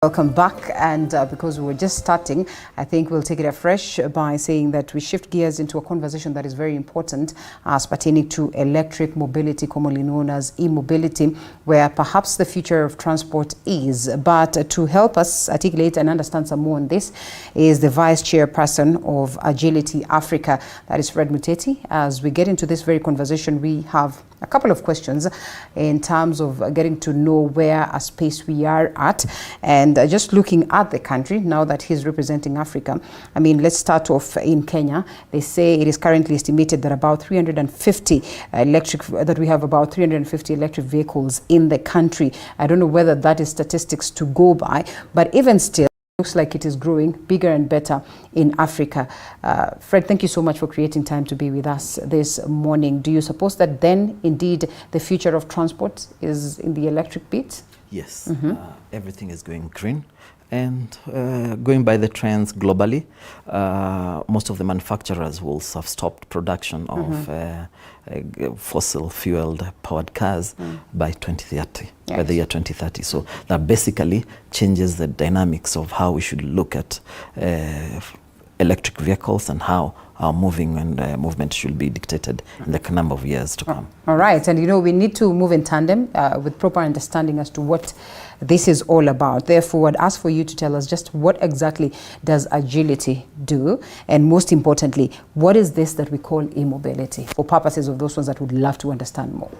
Welcome back, and because we're just starting, I think we'll take it afresh by saying that we shift gears into a conversation that is very important as pertaining to electric mobility, commonly known as e-mobility, where perhaps the future of transport is. But to help us articulate and understand some more on this is the Vice Chairperson of Agility Africa, that is Fred Muteti. As we get into this very conversation, we have a couple of questions in terms of getting to know where a space we are at, and just looking at the country now that he's representing Africa. I mean, let's start off in Kenya. They say it is currently estimated that about 350 we have about 350 electric vehicles in the country. I don't know whether that is statistics to go by, but even still, looks like it is growing bigger and better in Africa. Fred, thank you so much for creating time to be with us this morning. Do you suppose that then indeed the future of transport is in the electric bit? Yes, everything is going green, and going by the trends globally, most of the manufacturers will have stopped production of fossil fueled powered cars by 2030, by the year 2030. So that basically changes the dynamics of how we should look at electric vehicles and how our movement should be dictated in the number of years to come. All right, and you know, we need to move in tandem with proper understanding as to what this is all about. Therefore, I'd ask for you to tell us just what exactly does Agility do, and most importantly, what is this that we call e-mobility, for purposes of those ones that would love to understand more.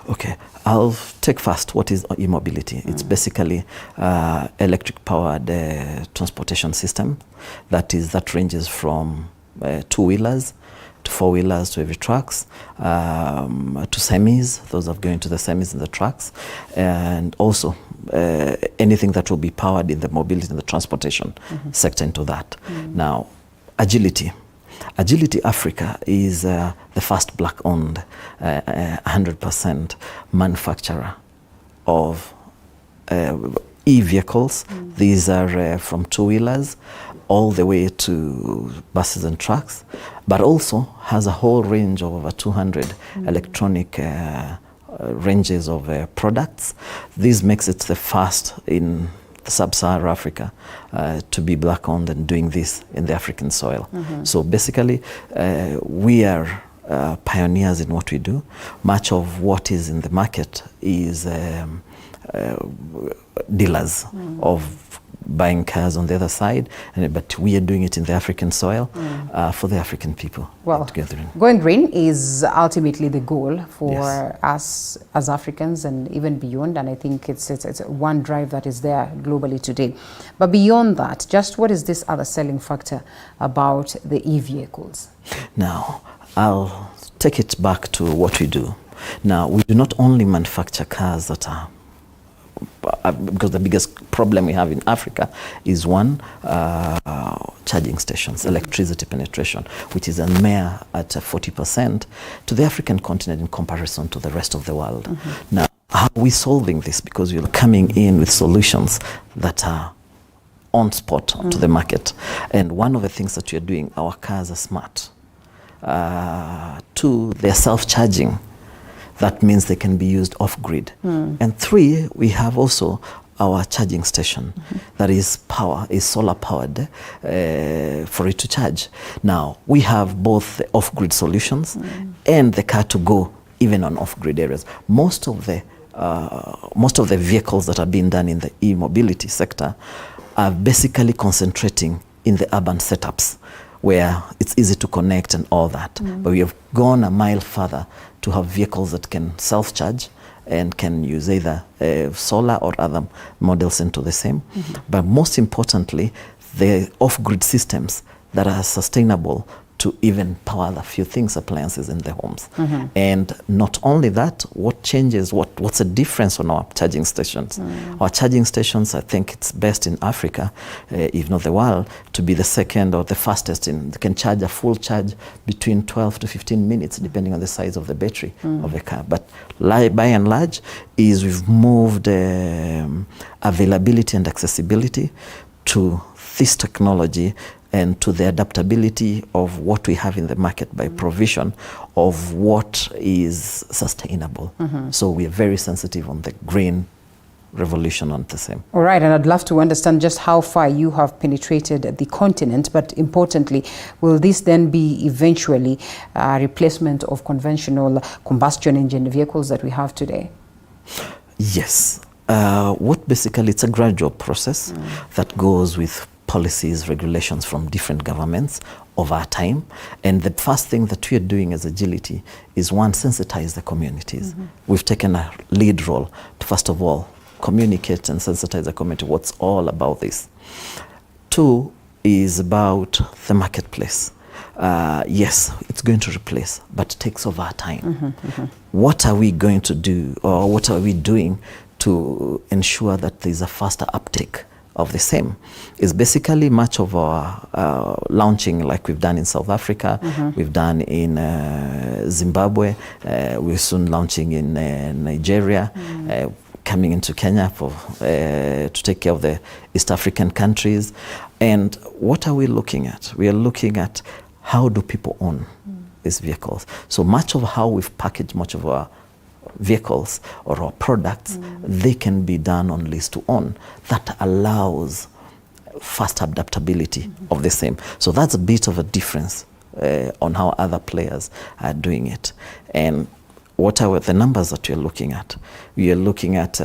Okay, I'll take first what is e-mobility. It's basically electric powered transportation system that ranges from two-wheelers to four-wheelers to heavy trucks, to semis, those are going to the semis and the trucks, and also anything that will be powered in the mobility and the transportation sector into that. Now, Agility Africa is the first black-owned 100% manufacturer of e-vehicles. These are from two-wheelers all the way to buses and trucks, but also has a whole range of over 200 electronic ranges of products. This makes it the first in sub-Saharan Africa to be black-owned and doing this in the African soil. So basically, we are pioneers in what we do. Much of what is in the market is dealers of buying cars on the other side, but we are doing it in the African soil for the African people. Well, together. Going green is ultimately the goal for us as Africans and even beyond, and I think it's one drive that is there globally today. But beyond that, just what is this other selling factor about the e-vehicles? Now, I'll take it back to what we do. Now, we do not only manufacture cars that are because the biggest problem we have in Africa is one, charging stations, electricity penetration, which is a mere at 40% to the African continent in comparison to the rest of the world. Now, how are we solving this? Because we're coming in with solutions that are on spot to the market. And one of the things that we're doing, our cars are smart. Two, they're self-charging. That means they can be used off-grid. And three, we have also our charging station that is solar powered for it to charge. Now, we have both the off-grid solutions and the car to go even on off-grid areas. Most of the vehicles that are being done in the e-mobility sector are basically concentrating in the urban setups where it's easy to connect and all that. But we have gone a mile further to have vehicles that can self-charge and can use either solar or other models into the same. But most importantly, the off-grid systems that are sustainable to even power the few things, appliances in the homes. And not only that, what changes, what's the difference on our charging stations? Our charging stations, I think it's best in Africa, if not the world, to be the second or the fastest in, they can charge a full charge between 12 to 15 minutes, depending on the size of the battery of the car. But by and large, we've moved availability and accessibility to this technology and to the adaptability of what we have in the market by provision of what is sustainable. So we are very sensitive on the green revolution on the same. All right, and I'd love to understand just how far you have penetrated the continent, but importantly, will this then be eventually a replacement of conventional combustion engine vehicles that we have today? Yes. What basically, it's a gradual process that goes with policies, regulations from different governments over time. And the first thing that we are doing as Agility is, one, sensitize the communities. We've taken a lead role to, first of all, communicate and sensitize the community what's all about this. Two is about the marketplace. Yes, it's going to replace, but it takes over time. What are we going to do, or what are we doing to ensure that there's a faster uptake of the same? Is basically much of our launching, like we've done in South Africa, we've done in Zimbabwe, we're soon launching in Nigeria, coming into Kenya for to take care of the East African countries. And what are we looking at? We are looking at how do people own these vehicles. So much of how we've packaged much of our vehicles or our products, they can be done on lease to own. That allows fast adaptability of the same. So that's a bit of a difference on how other players are doing it. And what are the numbers that you're looking at? We are looking at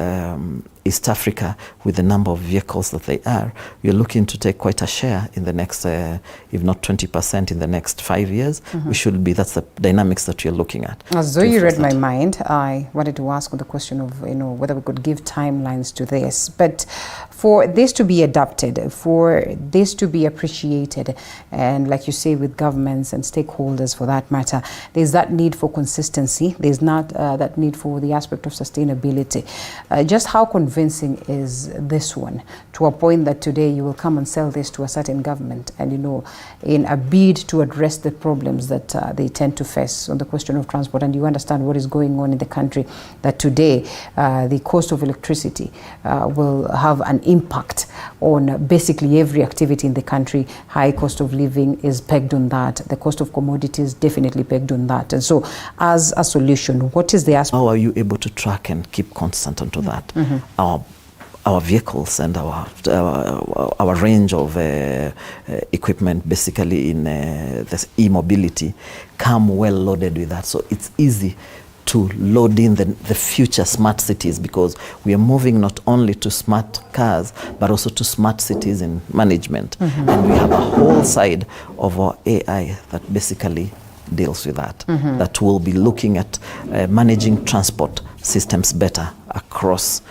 East Africa with the number of vehicles that they are. We're looking to take quite a share in the next, if not 20% in the next 5 years. We should be, that's the dynamics that you're looking at. As though you read my mind, I wanted to ask the question of, whether we could give timelines to this. But for this to be adapted, for this to be appreciated, and like you say, with governments and stakeholders for that matter, there's that need for consistency. There's not that need for the aspect of sustainability. Just how convincing is this one, to a point that today you will come and sell this to a certain government and, in a bid to address the problems that they tend to face on the question of transport, and you understand what is going on in the country, that today the cost of electricity will have an impact on basically every activity in the country. High cost of living is pegged on that. The cost of commodities definitely pegged on that. And so as a solution, what is the aspect? How are you able to track and keep constant onto that? Our vehicles and our range of equipment, basically in this e-mobility, come well loaded with that. So it's easy to load in the future smart cities, because we are moving not only to smart cars, but also to smart cities in management. And we have a whole side of our AI that basically deals with that, that will be looking at managing transport systems better across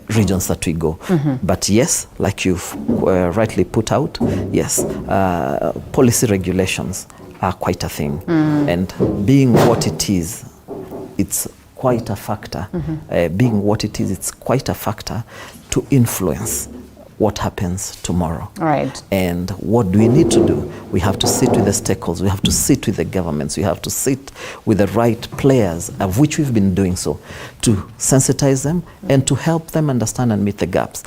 regions that we go. But yes, like you've rightly put out, yes, policy regulations are quite a thing. And being what it is, it's quite a factor. Being what it is, it's quite a factor to influence what happens tomorrow. Right. And what do we need to do? We have to sit with the stakeholders, we have to sit with the governments, we have to sit with the right players, of which we've been doing so, to sensitize them and to help them understand and meet the gaps.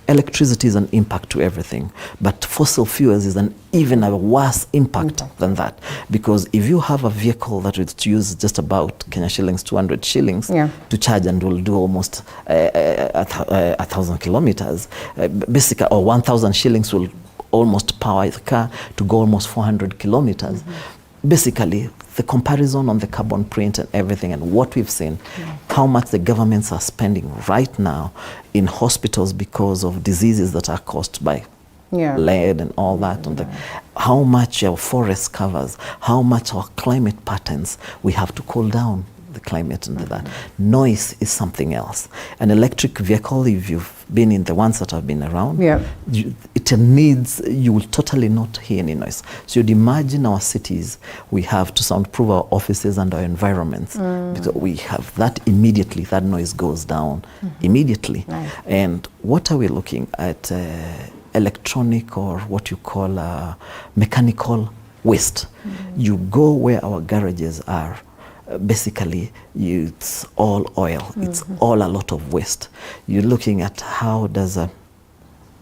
Electricity is an impact to everything, but fossil fuels is an even a worse impact than that, because if you have a vehicle that would use just about Kenya shillings, 200 shillings to charge, and will do almost 1,000 kilometers, basically, or 1,000 shillings will almost power the car to go almost 400 kilometers. Basically, the comparison on the carbon print and everything, and what we've seen, how much the governments are spending right now in hospitals because of diseases that are caused by lead and all that, on how much our forest covers, how much our climate patterns, we have to cool down the climate and that. Noise is something else. An electric vehicle, if you've been in the ones that have been around, it needs, you will totally not hear any noise. So you'd imagine our cities, we have to soundproof our offices and our environments, because we have that immediately, that noise goes down immediately. And what are we looking at? Electronic, or what you call mechanical waste. You go where our garages are, basically it's all oil, it's all a lot of waste. You're looking at how does a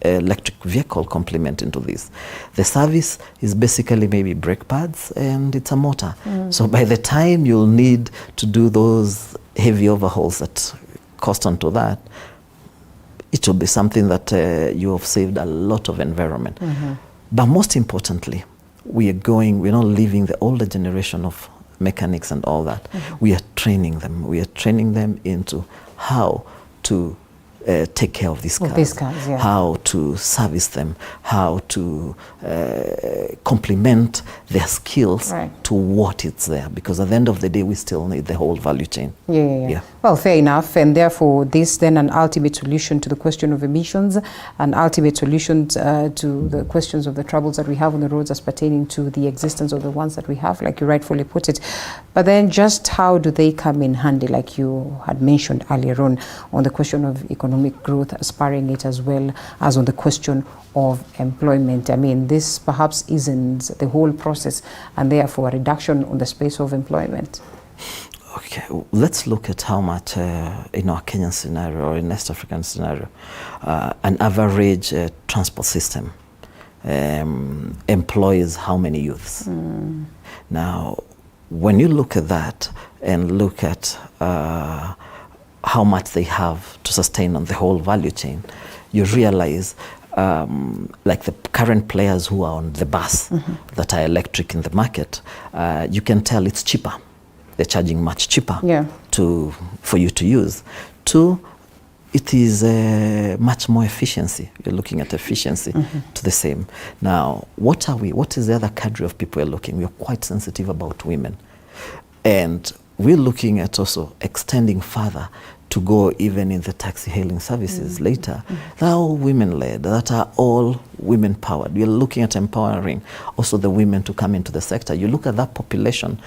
electric vehicle complement into this. The service is basically maybe brake pads and it's a motor. So by the time you'll need to do those heavy overhauls that cost onto that, it will be something that you have saved a lot of environment. But most importantly, we're not leaving the older generation of mechanics and all that. We are training them. We are training them into how to take care of these cars, yeah. how to service them, how to complement their skills to what it's there. Because at the end of the day, we still need the whole value chain. Yeah. Well, fair enough. And therefore, this then an ultimate solution to the question of emissions, an ultimate solution to the questions of the troubles that we have on the roads as pertaining to the existence of the ones that we have, like you rightfully put it. But then just how do they come in handy, like you had mentioned earlier on the question of economic growth, aspiring it as well as on the question of employment? I mean, this perhaps isn't the whole process and therefore a reduction on the space of employment. Okay, let's look at how much in our Kenyan scenario or in East African scenario, an average transport system employs how many youths. Now, when you look at that and look at how much they have to sustain on the whole value chain, you realize like the current players who are on the bus that are electric in the market, you can tell it's cheaper. They're charging much cheaper for you to use. Two, it is much more efficiency. You're looking at efficiency to the same. Now, what is the other cadre of people we're looking? We're quite sensitive about women. And we're looking at also extending further to go even in the taxi hailing services later. They're all women-led, that are all women-powered. We're looking at empowering also the women to come into the sector. You look at that population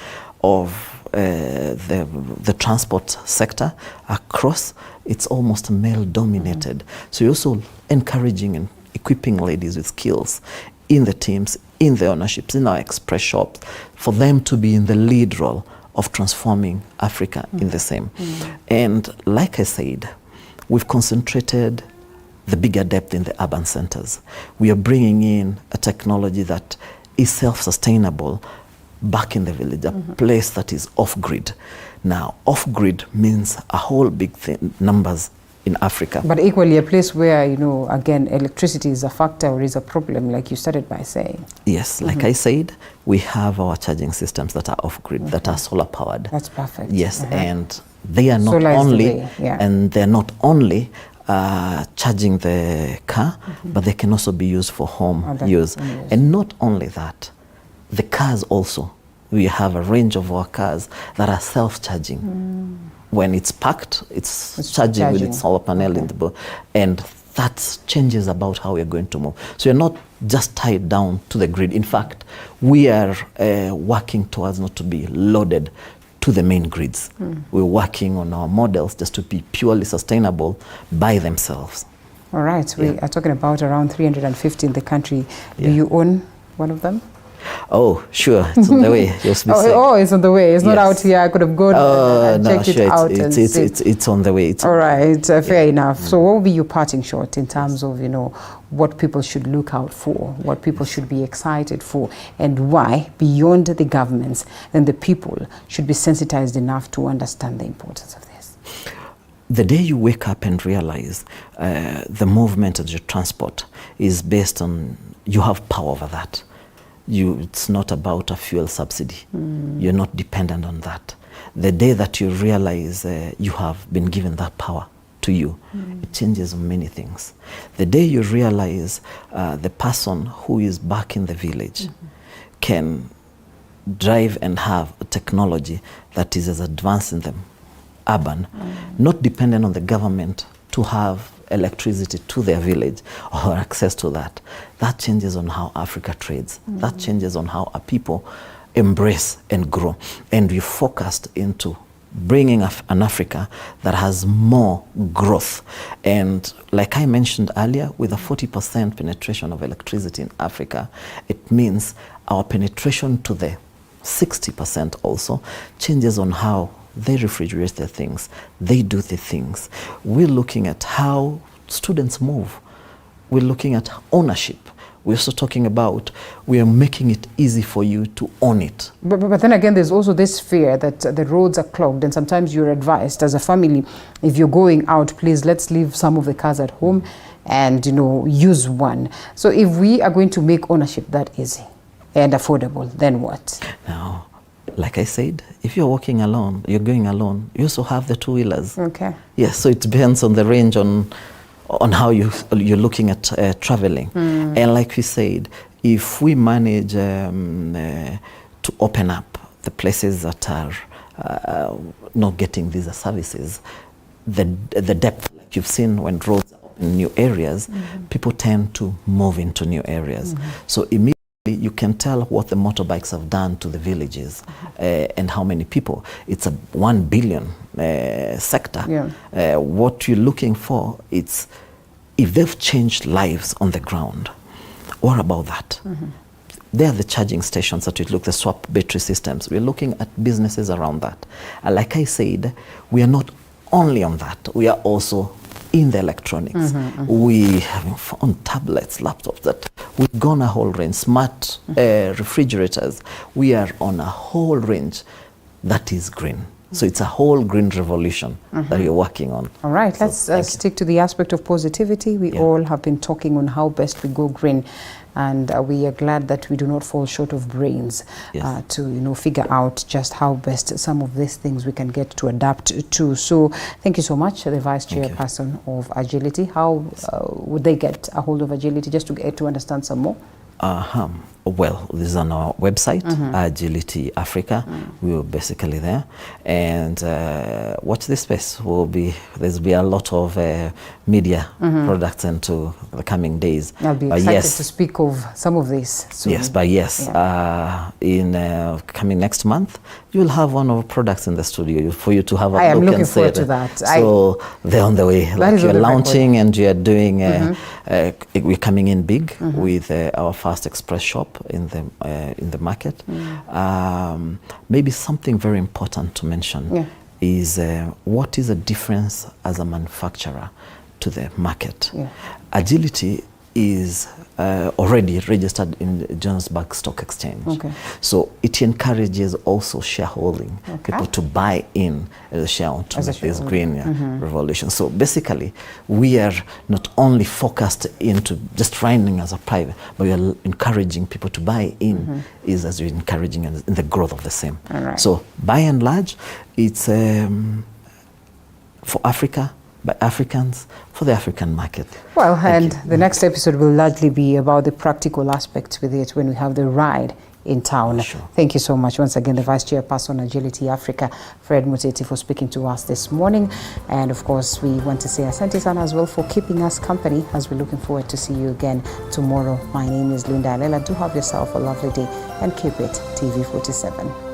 of the transport sector across, it's almost male-dominated. So you're also encouraging and equipping ladies with skills in the teams, in the ownerships, in our express shops, for them to be in the lead role of transforming Africa in the same. And like I said, we've concentrated the bigger depth in the urban centers. We are bringing in a technology that is self-sustainable back in the village, a place that is off-grid. Now, off-grid means a whole big thing, numbers in Africa. But equally a place where, again, electricity is a factor or is a problem, like you started by saying. Yes, like I said, we have our charging systems that are off-grid, that are solar-powered. That's perfect. Yes, and they are not Solar only, and they're not only charging the car, but they can also be used for home use. And not only that, the cars also, we have a range of our cars that are self-charging. When it's packed, it's charging with its solar panel in the boat, and that changes about how we're going to move. So you're not just tied down to the grid. In fact, we are working towards not to be loaded to the main grids. We're working on our models just to be purely sustainable by themselves. All right, we are talking about around 350 in the country. Do you own one of them? Oh, sure, it's on the way. It's on the way. It's not out here. I could have gone and checked it out. It's on the way. All right, fair enough. So what would be your parting shot in terms of, what people should look out for, what people should be excited for, and why, beyond the governments, then the people should be sensitized enough to understand the importance of this? The day you wake up and realize the movement of your transport is based on, you have power over that. It's not about a fuel subsidy. You're not dependent on that. The day that you realize you have been given that power to you, it changes many things. The day you realize the person who is back in the village can drive and have a technology that is as advanced in the urban, not dependent on the government to have electricity to their village or access to that. That changes on how Africa trades. That changes on how our people embrace and grow. And we focused into bringing an Africa that has more growth. And like I mentioned earlier, with a 40% penetration of electricity in Africa, it means our penetration to the 60% also changes on how they refrigerate their things, they do the things. We're looking at how students move. We're looking at ownership. We're also talking about we are making it easy for you to own it. But then again, there's also this fear that the roads are clogged, and sometimes you're advised as a family, if you're going out, please let's leave some of the cars at home and, you know, use one. So if we are going to make ownership that easy and affordable, then what? Now, like I said, if you're walking alone, you're going alone, you also have the two-wheelers. Okay. Yes, so it depends on the range on how you're looking at traveling. And like we said, if we manage to open up the places that are not getting these services, the depth, like you've seen when roads are open in new areas, people tend to move into new areas. So immediately you can tell what the motorbikes have done to the villages and how many people. It's a 1 billion sector. Yeah. What you're looking for, it's if they've changed lives on the ground, what about that? They are the charging stations that we look, the swap battery systems. We're looking at businesses around that. And like I said, we are not only on that, we are also in the electronics. We have found tablets, laptops, that we've gone a whole range, smart refrigerators. We are on a whole range that is green. So it's a whole green revolution that we're working on. All right, let's stick to the aspect of positivity. We all have been talking on how best we go green, and we are glad that we do not fall short of brains to, you know, figure out just how best some of these things we can get to adapt to. So thank you so much, the Vice Chairperson of Agility. How would they get a hold of Agility, just to get to understand some more? Well, this is on our website, Agility Africa. We were basically there, and watch this space. There'll be a lot of media products into the coming days. I'll be excited to speak of some of this soon. Yes, but yes, in coming next month, you'll have one of our products in the studio for you to have a look and see. I am looking forward to that. So they're on the way. Like you're launching and you're doing, we're coming in big with our Fast Express shop in the market. Maybe something very important to mention is what is the difference as a manufacturer to the market. Agility is already registered in the Johannesburg Stock Exchange. So it encourages also shareholding, people to buy in as a share to make this green revolution. So basically, we are not only focused into just running as a private, but we are encouraging people to buy in, is as we're encouraging in the growth of the same. So by and large, it's for Africa, by Africans, for the African market. Well, and the next episode will largely be about the practical aspects with it when we have the ride in town. Thank you so much once again, the Vice Chairperson Agility Africa, Fred Muteti, for speaking to us this morning. And of course, we want to say asante sana as well for keeping us company, as we're looking forward to see you again tomorrow. My name is Linda Alela. Do have yourself a lovely day and keep it TV47.